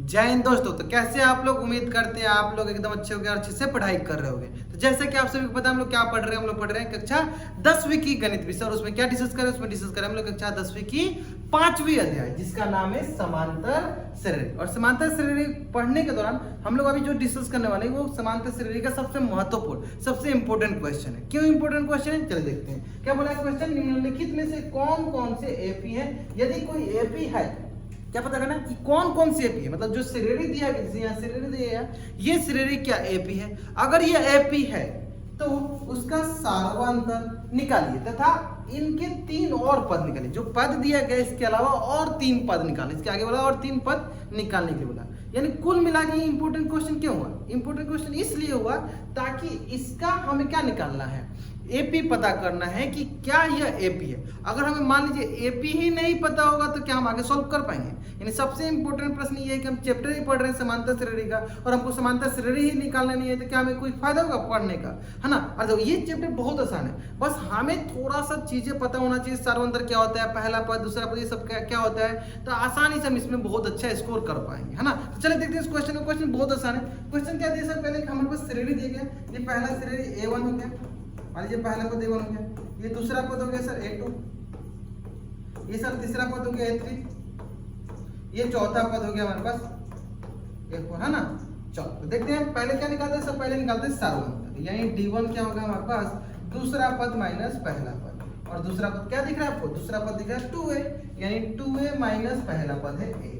जय हिंद दोस्तों। तो कैसे आप लोग, उम्मीद करते हैं आप लोग एकदम अच्छे होंगे और अच्छे से पढ़ाई कर रहे होंगे। तो जैसे कि आप सभी को पता है हम लोग क्या पढ़ रहे हैं, हम लोग पढ़ रहे हैं कक्षा 10वीं की गणित विषय। और उसमें क्या डिस्कस करें, उसमें डिस्कस करें हम लोग कक्षा 10वीं की 5वीं अध्याय, जिसका नाम है समांतर श्रेणी। और समांतर श्रेणी पढ़ने के दौरान हम लोग अभी जो डिस्कस करने वाले हैं वो समांतर श्रेणी का सबसे महत्वपूर्ण, सबसे इंपॉर्टेंट क्वेश्चन है। क्यों इंपॉर्टेंट क्वेश्चन है, चलिए देखते हैं। क्या बोला है क्वेश्चन, निम्नलिखित में से कौन कौन से एपी हैं। यदि कोई एपी है, क्या पता करना कि कौन कौन सी एपी है, मतलब जो श्रेणी दिया गया, जैसे यहाँ श्रेणी दिया है, ये श्रेणी क्या एपी है। अगर ये एपी है तो उसका सार्वंतर निकालिए तथा इनके 3 और पद निकालिए। जो पद दिया गया इसके अलावा और 3 पद निकालें, इसके आगे बोला और 3 पद निकालने के लिए बोला। यानी कुल मिला के इंपोर्टेंट क्वेश्चन क्यों हुआ, इंपोर्टेंट क्वेश्चन इसलिए हुआ ताकि इसका हमें क्या निकालना है, एपी पता करना है कि क्या यह एपी है। अगर हमें मान लीजिए एपी ही नहीं पता होगा तो क्या हम आगे सॉल्व कर पाएंगे। यानी सबसे इंपॉर्टेंट प्रश्न ये है कि हम चैप्टर ही पढ़ रहे हैं समांतर श्रेणी का और हमको समांतर श्रेणी ही निकालना नहीं है, तो क्या हमें कोई फायदा होगा पढ़ने का, है ना। और देखो ये चैप्टर बहुत आसान है, बस हमें थोड़ा सा चीजें पता होना चाहिए। सार्वंतर क्या होता है, पहला पद, दूसरा पद, ये सब क्या होता है, तो आसानी से हम इसमें बहुत अच्छा स्कोर कर पाएंगे, है ना। तो चलिए देखते हैं इस क्वेश्चन को। क्वेश्चन बहुत आसान है। क्वेश्चन क्या दिया सर, पहले हमारे पास श्रेणी दिया गया। ये पहला श्रेणी A1 हो गया, मान लीजिए पहला पद A1 हो गया, ये दूसरा पद हो गया सर A2, ये सर तीसरा पद हो गया A3, ये चौथा पद हो गया हमारे पास A4, है ना। चलो तो देखते हैं पहले क्या निकालते हैं सर, पहले निकालते हैं सार्वंतर। यानी D1 क्या होगा हमारे पास, दूसरा पद माइनस पहला पद, और दूसरा पद क्या दिख रहा है आपको, दूसरा पद दिख रहा है 2A, यानी 2A माइनस पहला पद है A,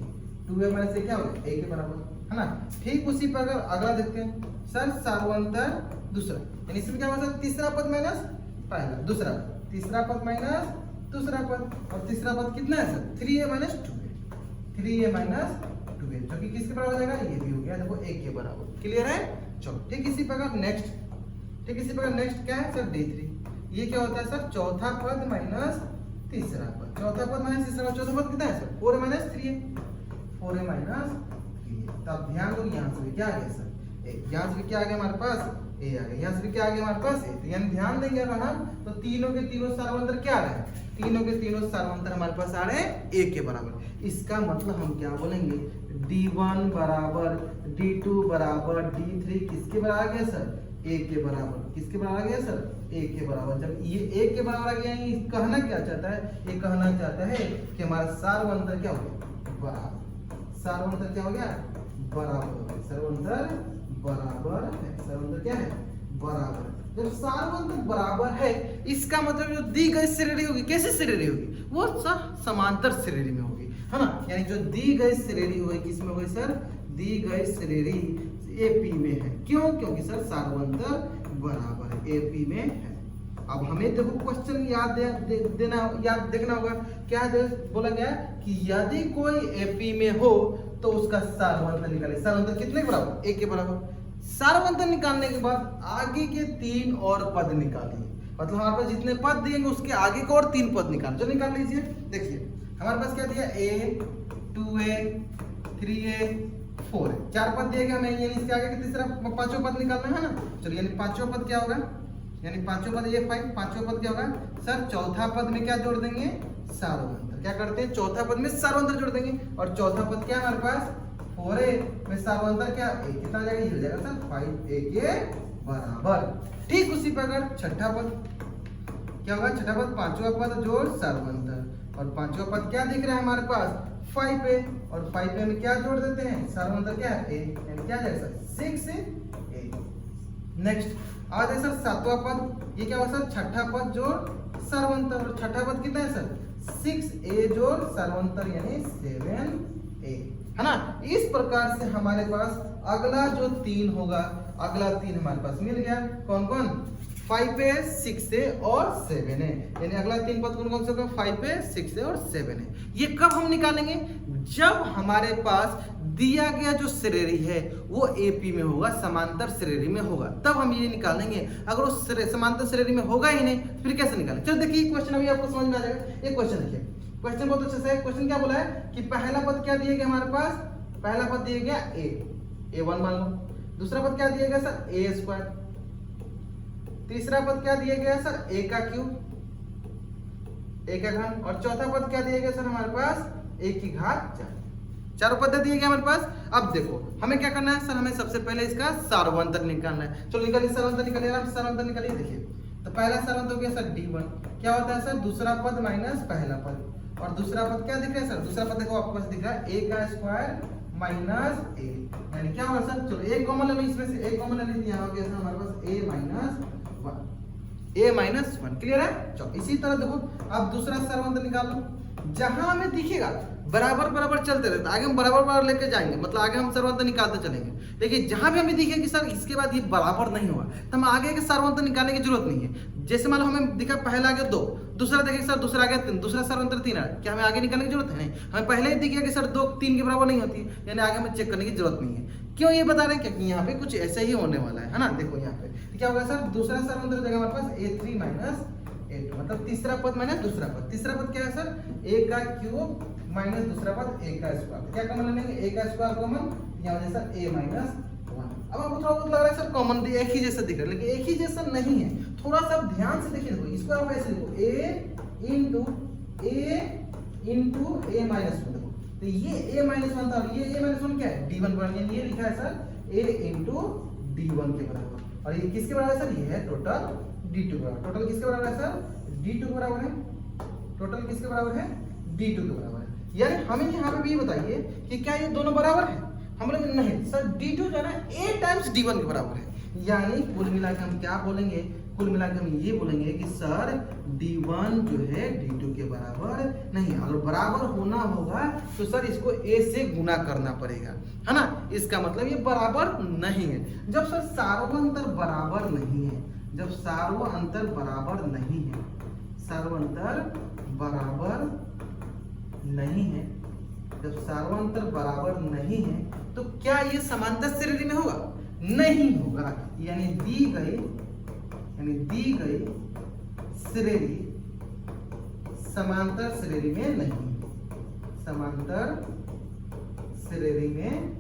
2A माइनस A क्या होगा A के बराबर, है ना। ठीक उसी पर अगर अगला देखते हैं सर, सार्वंतर दूसरा, यानी इसमें क्या होगा सर, तीसरा पद माइनस पहला, दूसरा तीसरा पद माइनस दूसरा पद, और तीसरा पद कितना है sir 3A minus 2A, 3A minus 2A, जो कि किसके बराबर हो जाएगा, ये भी हो गया देखो 1 के बराबर। क्लियर है। चलो ठीक इसी प्रकार नेक्स्ट, ठीक इसी प्रकार नेक्स्ट क्या है सर D3, ये क्या होता है सर, चौथा पद माइनस तीसरा पद, चौथा पद माइनस तीसरा, चौथा पद कितना है sir 4A minus 3A, 4A minus 3A। तब ध्यान दो यहाँ से भी क्या आ गया सर, यहाँ से भी क्या आ गया हमारे पास A आ गया, यहाँ से भी क्या आ गया हमारे पास A। तो यानी ध्यान देंगे अगर हम तो तीनों के तीनों सार्वंतर क्या आ रहे हैं, तीनों के तीनों सार्वंतर हमारे पास आ रहे हैं A के बराबर। इसका मतलब हम क्या बोलेंगे, D1 बराबर D2 बराबर D3 किसके बराबर आ गया सर, A के बराबर। किसके बराबर आ गया सर, A के बराबर। जब ये A के बराबर आ गया, ये कहना क्या चाहता है, ये कहना चाहता है कि हमारा सार्वंतर क्या हो गया, बराबर। सार्वंतर क्या हो गया, बराबर हो गया। सार्वंतर बराबर है, सार्वंतर क्या है, बराबर। जब सार्वंतर बराबर है इसका मतलब जो दी गई श्रेणी होगी, कैसी श्रेणी होगी, वो समांतर श्रेणी में होगी, है ना। यानी जो दी गई श्रेणी होगी किसमें होगी सर, दी गई श्रेणी एपी में है। क्यों, क्योंकि सर सार्वंतर बराबर है, एपी में है। अब हमें देखो क्वेश्चन याद देखना होगा। क्या बोला गया कि यदि कोई एपी में हो तो उसका सार्वंतर निकाले। सार्वंतर कितने के बराबर, 1 के बराबर। सार्वंतर निकालने के बाद आगे के 3 और पद निकालिए, मतलब हमारे पास जितने पद दिएंगे उसके आगे के और 3 पद निकाल, जो निकाल लीजिए। देखिए हमारे पास क्या दिया, A, 2A, 3A, 4A, 4 पद दिए गए हमें, यानी इसके आगे के तीसरा 5वां पद निकालना है ना। चलिए यानी 5वां पद क्या होगा, यानी 5वां पद ये 5, 5वां पद क्या होगा सर, चौथा पद में क्या जोड़ देंगे, सार्वंतर। क्या करते हैं, चौथा पद में सार्वंतर जोड़ देंगे, और चौथा पद क्या है हमारे पास 4A में सार्वंतर क्या A, कितना जाएगा, ये हो जाएगा सर 5A के बराबर। ठीक उसी प्रकार छठा पद क्या होगा, छठा पद 5वां पद जोड़ सार्वंतर, और 5वां पद क्या दिख रहा है हमारे पास 5A, और 5A में क्या जोड़ देते हैं, सार्वंतर क्या है A, यानी क्या जाएगा सर 6A। नेक्स्ट आ जाए सर 7वां पद, ये क्या होगा सर, छठा पद जोड़ सार्वंतर, और छठा पद कितना है सर 6A जोड़ सार्वंतर, यानी 7A, है ना। इस प्रकार से हमारे पास अगला जो 3 होगा, अगला 3 हमारे पास मिल गया। कौन कौन, 5A, 6A और 7A, यानी अगला 3 पद कौन कौन से होगा, 5A, 6A और 7A। ये कब हम निकालेंगे, जब हमारे पास दिया गया जो श्रेणी है वो एपी में होगा, समांतर श्रेणी में होगा, तब हम ये निकालेंगे। अगर उस समांतर श्रेणी में होगा ही नहीं फिर कैसे निकालें। चलो देखिए क्वेश्चन अभी आपको समझ में आ जाएगा। एक क्वेश्चन देखिए, क्वेश्चन बहुत अच्छे से है। क्वेश्चन क्या बोला है कि पहला पद क्या दिया गया हमारे पास, पहला पद दिया गया A1 मान लो, दूसरा पद क्या दिया गया सर A², तीसरा पद क्या दिया गया सर A का क्यूब, A का घन, और चौथा पद क्या दिया गया सर हमारे पास A की घात 4। चारों पद दे दिए गए हमारे पास। अब देखो हमें क्या करना है सर, हमें सबसे पहले इसका सार्वंतर निकालना है। चलो निकालिए सार्वंतर, निकालिए आराम से सार्वंतर निकालिए। देखिए तो पहला सार्वंतर हो गया सर d1, क्या होता है सर दूसरा पद माइनस पहला पद, और दूसरा पद क्या दिख रहा है सर, दूसरा पद देखो आपके पास दिख रहा है a का स्क्वायर माइनस a, यानी क्या होगा सर, चलो एक कॉमन ले लो, इसमें से एक कॉमन ले लीजिए, यहाँ हो गया सर हमारे पास a माइनस 1, क्लियर है। चलो इसी तरह देखो अब दूसरा सार्वंतर निकाल लो, जहां हमें दिखेगा बराबर बराबर चलते रहते, आगे हम बराबर बराबर लेके जाएंगे, मतलब आगे हम सार्वंतर निकालते चलेंगे। देखिए जहां भी हमें दिखे कि सर इसके बाद ये बराबर नहीं हुआ तो हम आगे के सार्वंतर निकालने की जरूरत नहीं है। जैसे मान लो हमें दिखा पहला आगे 2, दूसरा देखें सर दूसरा आगे 3, दूसरा सार्वंतर 3 है, क्या हमें आगे निकालने की जरूरत है? नहीं, हमें पहले ही दिखेगा कि सर 2 3 के बराबर नहीं होती, यानी आगे हमें चेक करने की जरूरत नहीं है। क्यों ये बता रहे हैं, क्योंकि यहाँ पे कुछ ऐसा ही होने वाला है ना। देखो यहाँ पे तो क्या होगा सर, दूसरा सार्वंतर हो जाएगा हमारे पास a3 माइनस a2, मतलब तीसरा पद माइनस दूसरा पद। तीसरा पद क्या है सर, a का क्यूब माइनस दूसरा पद a का स्क्वायर, क्या कॉमन लेंगे a का स्क्वायर कॉमन, यहाँ हो सर a माइनस 1। अब आपको थोड़ा बहुत लग रहा है सर कॉमन एक ही जैसा दिख रहा है, लेकिन एक ही जैसा नहीं है, थोड़ा सा ध्यान से देखिए। देखो इसको आप ऐसे लिखो a इंटू a माइनस 1, देखो तो ये a माइनस 1 था, ये a माइनस 1 क्या है d1 बराबर, ये लिखा है सर a इंटू d1 के बराबर, और ये किसके बराबर है सर, ये है टोटल d2 बराबर। टोटल किसके बराबर है सर, d2 के बराबर है, टोटल किसके बराबर है, d2 के बराबर है। यानी हमें यहाँ पे भी बताइए कि क्या ये दोनों बराबर है, हम लोग नहीं सर d2 जो है ना a टाइम्स d1 के बराबर है, यानी कुल मिलाकर हम क्या बोलेंगे, कुल मिलाकर हम ये बोलेंगे कि सर d1 जो है d2 के बराबर नहीं। अगर बराबर होना होगा तो सर इसको a से गुना करना पड़ेगा, है ना। इसका मतलब ये बराबर नहीं है। जब सर सार्वंतर बराबर नहीं है, जब सार्वंतर बराबर नहीं है, सार्वंतर बराबर नहीं है, जब सार्वंतर बराबर नहीं है तो क्या ये समांतर श्रेणी में होगा, नहीं होगा। यानी दी गई श्रेणी समांतर श्रेणी में नहीं, समांतर श्रेणी में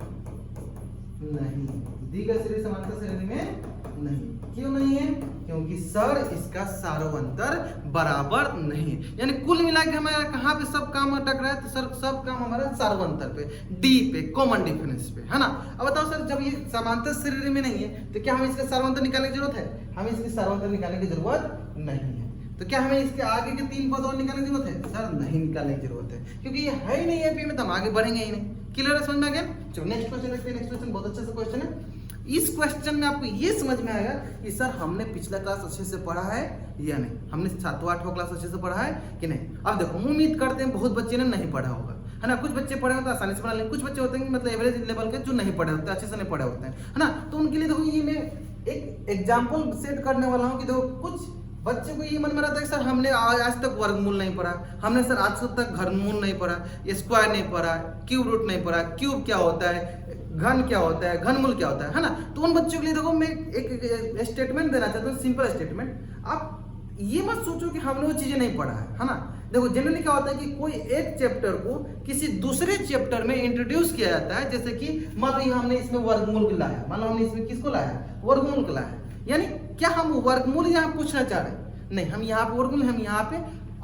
नहीं, दी गई श्रेणी समांतर श्रेणी में नहीं। क्यों नहीं है, क्योंकि सर इसका सार्वंतर बराबर नहीं है। यानी कुल मिला के हमारा कहाँ पे सब काम अटक रहा है, तो सर सब काम हमारा सार्वंतर पे, डी पे, कॉमन डिफरेंस पे, है ना। अब बताओ सर जब ये समांतर श्रेणी में नहीं है तो क्या हमें इसका सार्वंतर निकालने की जरूरत है, हमें इसकी सार्वंतर निकालने की जरूरत नहीं है। तो क्या हमें इसके आगे के 3 पद और निकालने की जरूरत है, सर नहीं निकालने की जरूरत है, क्योंकि ये है ही नहीं है में, तो हम आगे बढ़ेंगे ही नहीं। क्लियर है, समझ में आ गया। चलो नेक्स्ट क्वेश्चन देखते हैं। नेक्स्ट क्वेश्चन बहुत अच्छा सा क्वेश्चन है। इस क्वेश्चन में आपको ये समझ में आएगा कि सर हमने पिछला क्लास अच्छे से पढ़ा है या नहीं, हमने 7वां 8वां क्लास अच्छे से पढ़ा है कि नहीं। अब देखो उम्मीद करते हैं बहुत बच्चे ने नहीं पढ़ा होगा, है ना। कुछ बच्चे पढ़े होते हैं आसानी से पढ़ा लेंगे, कुछ बच्चे होते हैं मतलब एवरेज लेवल के जो नहीं पढ़े होते, अच्छे से नहीं पढ़े होते हैं, है ना। तो उनके लिए देखो ये मैं एक एग्जाम्पल सेट करने वाला हूँ कि देखो कुछ बच्चे को ये मन में रहता है कि सर हमने आज तक वर्गमूल नहीं पढ़ा, हमने सर आज तक घनमूल नहीं पढ़ा, स्क्वायर नहीं पढ़ा, क्यूब रूट नहीं पढ़ा, क्यूब क्या होता है, घन क्या होता है, घनमूल क्या होता है ना। तो उन बच्चों के लिए देखो मैं एक स्टेटमेंट देना चाहता हूँ, सिंपल स्टेटमेंट। आप ये मत सोचो कि हमने वो चीजें नहीं पढ़ा है ना। देखो जनरली क्या होता है कि कोई एक चैप्टर को किसी दूसरे चैप्टर में इंट्रोड्यूस किया जाता है, जैसे कि मान लो हमने इसमें वर्गमूल लाया, मान लो हमने इसमें किसको लाया, वर्गमूल को लाया। यानी क्या हम वर्गमूल यहाँ पूछना चाह रहे हैं, नहीं, हम यहाँ पे वर्गमूल, हम यहाँ पे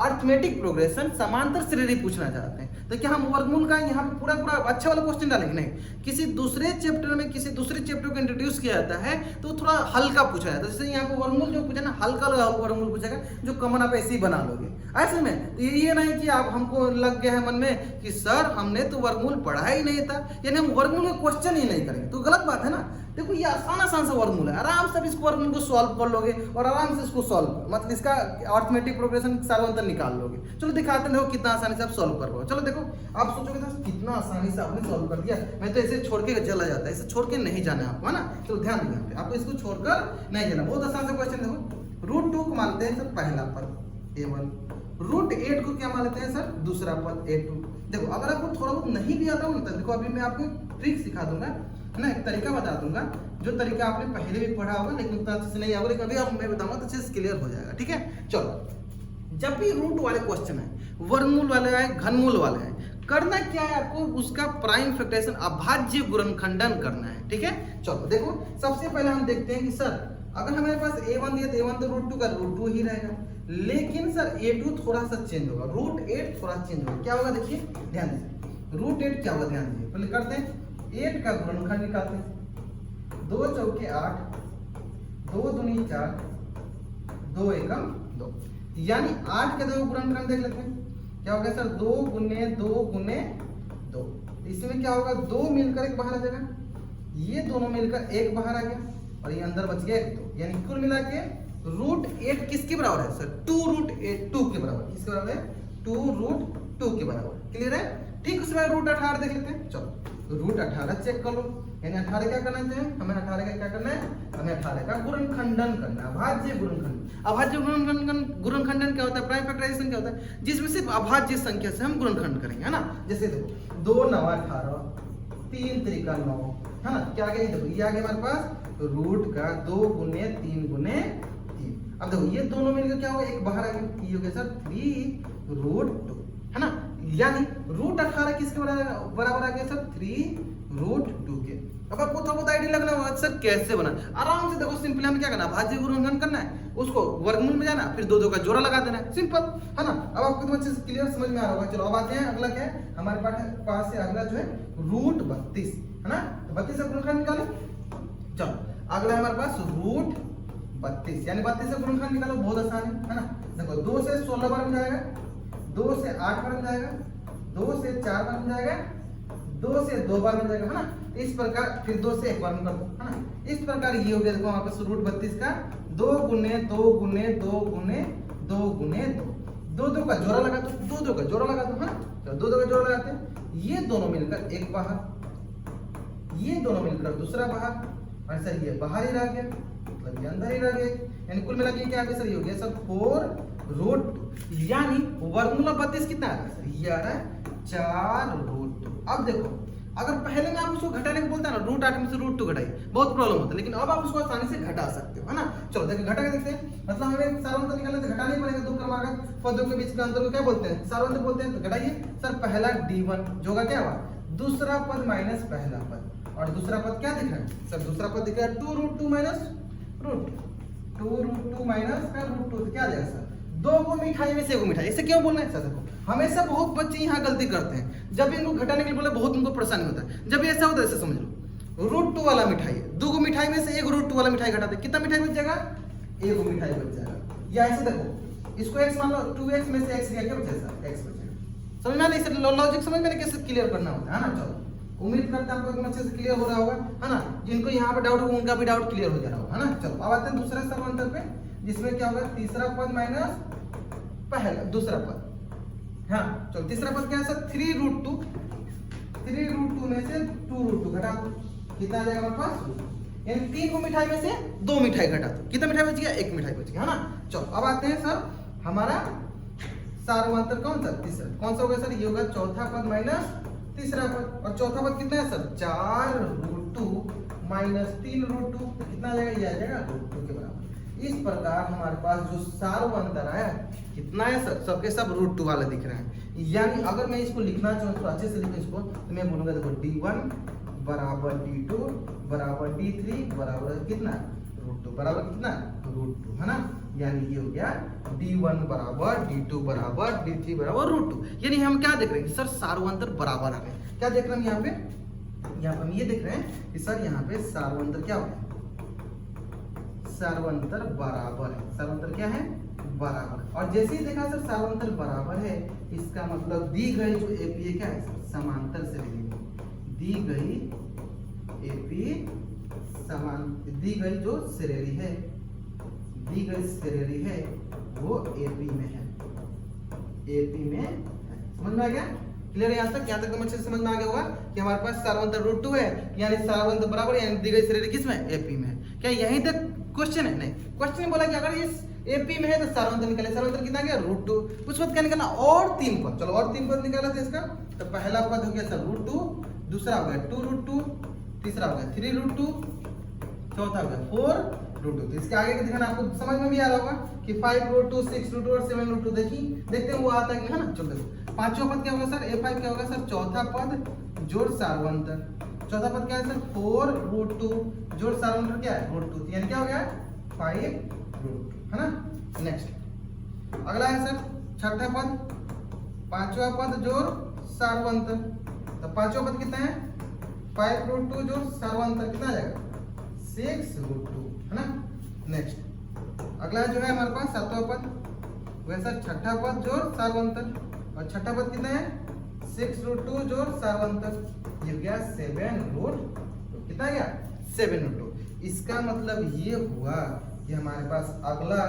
अर्थमेटिक प्रोग्रेशन समांतर श्रेणी पूछना चाहते हैं। तो क्या हम वर्गमूल का यहाँ पे पूरा अच्छा वाला क्वेश्चन डालेंगे, नहीं। किसी दूसरे चैप्टर में किसी दूसरे चैप्टर को इंट्रोड्यूस किया जाता है तो थोड़ा हल्का पूछा जाता है। जैसे यहाँ पे वर्गमूल जो पूछा ना, हल्का वर्गमूल पूछेगा जो कॉमन आप ऐसे ही बना लोगे ऐसे में। तो ये नहीं कि आप हमको लग गया है मन में कि सर हमने तो वर्गमूल पढ़ा ही नहीं था, यानी हम वर्गमूल का क्वेश्चन ही नहीं करेंगे, तो गलत बात है ना। देखो ये आसान सा वर्गमूल है, आराम से इस वर्गमूल को सॉल्व कर लोगे और आराम से इसको सॉल्व मतलब इसका अर्थमेटिक प्रोग्रेशन सार्वंतर निकाल लोगे। चलो दिखाते हैं देखो कितना आसानी से आप सॉल्व कर पाओ। चलो देखो आप सोचोगे था कितना आसानी से आपने सॉल्व कर दिया, मैं तो ऐसे छोड़ के चला जाता है, इसे छोड़ के नहीं जाना है आपको, है ना। चलो ध्यान दीजिए यहाँ पे, आपको इसको छोड़कर नहीं जाना। बहुत आसान सा क्वेश्चन। देखो √2 को मानते हैं सर पहला पद a1, √8 को क्या मान लेते हैं सर दूसरा पद a2। देखो अगर आपको थोड़ा बहुत नहीं भी आता हो ना, तो देखो अभी मैं आपको ट्रिक सिखा दूंगा, है ना, एक तरीका बता दूंगा जो तरीका आपने पहले भी पढ़ा होगा लेकिन उतना अच्छे से नहीं आएगा, लेकिन अभी आप मैं बताऊंगा तो अच्छे से क्लियर हो जाएगा, ठीक है। चलो जब भी रूट वाले क्वेश्चन है, वर्गमूल वाले है, घनमूल वाले है, करना क्या है आपको, उसका प्राइम फैक्टराइजेशन अभाज्य गुणनखंडन करना है, ठीक है। चलो देखो सबसे पहले हम देखते हैं कि सर अगर हमारे पास a1 दिया तो a1 तो √2 का √2 ही रहेगा, लेकिन सर a2 थोड़ा सा चेंज होगा, √8 थोड़ा चेंज होगा। क्या होगा देखिए ध्यान दीजिए, रूट 8 क्या होगा ध्यान दीजिए, पहले करते हैं 8 का गुणनखंड निकालते हैं। 2 चौके 8, 2 दूनी 4, 2 एकम 2, यानी 8 के 2 गुणनखंड देख लेते हैं। क्या होगा सर 2 गुने 2 गुने 2, इसमें क्या होगा 2 मिलकर एक बाहर आ जाएगा, ये दोनों मिलकर एक बाहर आ गया और ये अंदर बच गया 1 2, यानी कुल मिला के रूट 8 किसके बराबर है सर 2 रूट 8 2 के बराबर, किसके बराबर है 2 रूट 2 के बराबर। क्लियर है? ठीक, उसमें रूट 18 देख लेते हैं। चलो रूट 18 चेक कर लो, यानी 18 क्या करना चाहिए हमें, 18 का क्या करना है, हमें 18 का गुणनखंडन करना है, अभाज्य गुणनखंडन। अभाज्य गुणनखंडन क्या होता है, प्राइम फैक्टराइजेशन क्या होता है, जिसमें सिर्फ अभाज्य संख्या से हम गुणनखंड करेंगे, है ना। जैसे देखो 2 9 18, 3 त्रिका 9, है ना। क्या आ गया, देखो ये आ गया हमारे पास रूट का 2 गुने 3 गुने 3। अब देखो ये दोनों मिलकर क्या होगा, एक बाहर आ गया, ये हो गया सर 3 रूट 2, है ना। यानी रूट 18 किसके बराबर आ गया सर 3 रूट 2 के। अब आपको थोड़ा बहुत आइडिया लगना होगा सर कैसे बना, आराम से देखो सिंपली हमें क्या करना है, भाज्य गुणनखंड करना है, उसको वर्गमूल में जाना, फिर 2 2 का जोड़ा लगा देना है, सिंपल, है ना। अब आपको तो अच्छे से क्लियर समझ में आ रहा होगा। चलो अब आते हैं अगला क्या है हमारे पास है, अगला जो है रूट 32, है ना। तो 32 का गुणनखंड निकालो। चलो अगला हमारे पास रूट 32, यानी 32 का गुणनखंड निकालो, बहुत आसान है ना। देखो 2 से 16 बार में जाएगा, 2 से 8 बार में जाएगा, 2 से 4 बार में जाएगा, 2 से 2 बार में जाएगा, है ना। इस प्रकार फिर 2 से 1 बार में कर दो, है ना। इस प्रकार ये हो गया देखो हमारे पास रूट 32 का 2 गुने 2 गुने 2 गुने 2 गुने 2, 2 2 का जोड़ा लगा दो, 2 2 का जोड़ा लगा दो, है ना। तो 2 2 का जोड़ा लगाते हैं, ये दोनों मिलकर एक बाहर, ये दोनों मिलकर दूसरा बाहर, और सर ये बाहर ही रह गया, मतलब ये अंदर ही रह गया, यानी कुल मिला के क्या आ गया सर, ये हो गया सर 4 रूट 2, यानी वर्गमूल 32 कितना आ रहा है सर, ये आ रहा है 4 रूट 2। अब देखो अगर पहले में आप उसको घटाने को बोलता है ना, रूट 8 में से रूट 2 घटाइए, बहुत प्रॉब्लम होता है, लेकिन अब आप उसको आसानी से घटा सकते हो, है ना। चलो देखिए घटा के देखते हैं, मतलब हमें सारवंत निकालने से घटाना ही पड़ेगा, दो क्रमागत पदों के बीच का अंतर को क्या बोलते हैं, सारवंत बोलते हैं। तो घटाइए सर, पहला d1 जो होगा क्या हुआ, दूसरा पद माइनस पहला पद, और दूसरा पद क्या दिख रहा है सर, दूसरा पद दिख रहा है 2 root 2 minus root 2 root 2 minus का रूट 2, क्या आ जाएगा सर, 2 को मिठाई में से 1 को मिठाई। इसे क्यों बोलना है सर, देखो हमेशा बहुत बच्चे यहाँ गलती करते हैं, जब इनको घटाने के लिए बोले बहुत उनको परेशानी होता है। जब ऐसा होता है ऐसे समझ लो, रूट 2 वाला मिठाई है, 2 को मिठाई में से 1 रूट 2 वाला मिठाई घटाते, कितना मिठाई बच जाएगा, 1 मिठाई बच जाएगा। या ऐसे देखो इसको x मान लो, 2x में से x गया, क्या बचेगा सर, x बचेगा। समझ में नहीं सर, लॉजिक समझ में कैसे क्लियर करना होता है ना। चलो उम्मीद करते हैं आपको एकदम अच्छे से क्लियर हो रहा होगा, है ना। जिनको यहाँ पे डाउट होगा उनका भी डाउट क्लियर हो जा रहा होगा, है ना। चलो अब आते हैं दूसरे समांतर पे, जिसमें क्या होगा, तीसरा पद माइनस पहला दूसरा पद, हाँ। चलो तीसरा पद क्या है सर, 3 रूट 2, 3 रूट 2 में से 2 रूट 2 घटा दो, कितना आ जाएगा हमारे पास, यानी 3 को मिठाई में से 2 मिठाई घटा दो, कितना मिठाई बच गया, 1 मिठाई बच गया, है ना। चलो अब आते हैं सर हमारा सार्वंतर कौन सा, तीसरा कौन सा होगा सर, ये होगा चौथा पद माइनस तीसरा पद, और चौथा पद कितना है सर, 4 रूट 2 माइनस 3 रूट 2, तो कितना आ जाएगा, ये आ जाएगा रूट 2 के बराबर। इस प्रकार हमारे पास जो सार्वंतर है कितना है सर, सबके सब रूट 2 वाले दिख रहे हैं। यानी अगर मैं इसको लिखना चाहूँ तो अच्छे से लिखूं इसको, तो मैं बोलूंगा देखो d1 बराबर d2 बराबर d3 बराबर कितना, रूट 2 बराबर कितना, रूट 2, है ना। यानी ये हो गया d1 बराबर d2 बराबर d3 बराबर रूट 2। यानी हम क्या देख रहे हैं सर, सार्वंतर बराबर आ गए। क्या देख रहे हैं यहाँ पे हम ये देख रहे हैं कि सर यहाँ पे सार्वंतर क्या हो गया, सार्वंतर बराबर है, सार्वंतर क्या है, बराबर। और जैसे ही देखा सर सार्वंतर बराबर है, इसका मतलब दी गई जो एपी है क्या है सर, समांतर श्रेणी में दी गई एपी दी गई जो श्रेणी है, दी गई श्रेणी है वो एपी में है, एपी में है। समझ में आ गया, क्लियर है यहाँ तक, यहाँ तक तो अच्छे से समझ में आ गया होगा कि हमारे पास सार्वंतर रूट 2 है, यानी सार्वंतर बराबर, यानी दी गई श्रेणी किसमें, एपी में है। क्या यहीं तक क्वेश्चन है, नहीं, क्वेश्चन बोला कि अगर इस एपी में है तो सार्वंतर निकाले, सार्वंतर कितना गया, रूट 2। उस वक्त क्या निकालना, और 3 पद, चलो और 3 पद निकाला था इसका, तो पहला पद हो गया सर रूट 2, दूसरा हो गया 2 रूट 2, तीसरा हो गया 3 रूट 2, चौथा हो गया 4 रूट 2। तो इसके आगे का दिखाना आपको समझ में भी आ रहा होगा कि 5 रूट 2, 6 रूट 2 और 7 रूट 2, देखते हैं वो आता है कि, है ना। चलो देखो पांचवा पद क्या होगा सर, a5 क्या होगा सर, चौथा पद जोड़ सार्वंतर, चौथा पद क्या है सर, 4 रूट 2 जोड़ सार्वंतर क्या है, रूट 2, यानी क्या हो गया 5 रूट 2, है ना। नेक्स्ट अगला है सर छठा पद, पांचवा पद जोड़ सार्वंतर, तो पांचवा पद कितना है 5√2 जोड़ सर्वांतर कितना आ जाएगा 6√2 है ना। नेक्स्ट अगला जो है हमारे पास सातवां पद वैसा छठा पद जोड़ सर्वांतर, और छठा पद कितना है 6√2 जोड़ सर्वांतर, ये हो गया 7√2 कितना गया 7√2। इसका मतलब ये हुआ कि हमारे पास अगला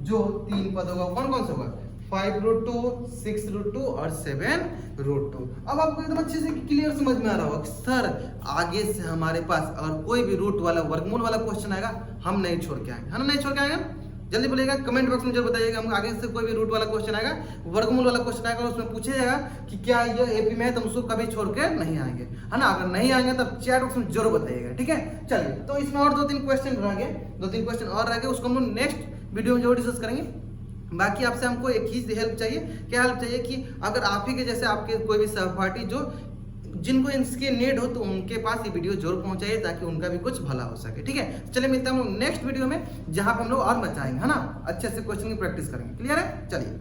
जो तीन पद होगा कौन कौन सा होगा 5√2 6√2 और 7√2। अब आपको एकदम अच्छे से क्लियर समझ में आ रहा होगा कि सर आगे से हमारे पास अगर कोई भी रूट वाला वर्गमूल वाला क्वेश्चन आएगा हम नहीं छोड़ के आएंगे, है ना, नहीं छोड़ के आएंगे। जल्दी बोलिएगा, कमेंट बॉक्स में जरूर बताइएगा, हम आगे से कोई भी रूट वाला क्वेश्चन आएगा वर्गमूल वाला क्वेश्चन आएगा उसमें पूछा जाएगा कि क्या ये एपी में है तो हम उसको कभी छोड़ के नहीं आएंगे, है ना। अगर नहीं आएंगे तब चैट बॉक्स में जरूर बताइएगा, ठीक है। चलिए तो इसमें और 2-3 क्वेश्चन रह गए, 2-3 क्वेश्चन और रह गए, उसको हम लोग नेक्स्ट वीडियो में जरूर डिस्कस करेंगे। बाकी आपसे हमको एक ही हेल्प चाहिए, क्या हेल्प चाहिए कि अगर आप ही के जैसे आपके कोई भी सहपाठी जो जिनको इसके नीड हो तो उनके पास ये वीडियो जरूर पहुंचाइए ताकि उनका भी कुछ भला हो सके, ठीक है। चलिए मिलते हैं हम लोग नेक्स्ट वीडियो में जहां पर हम लोग और बचाएंगे, है ना, अच्छे से क्वेश्चन की प्रैक्टिस करेंगे। क्लियर है, चलिए।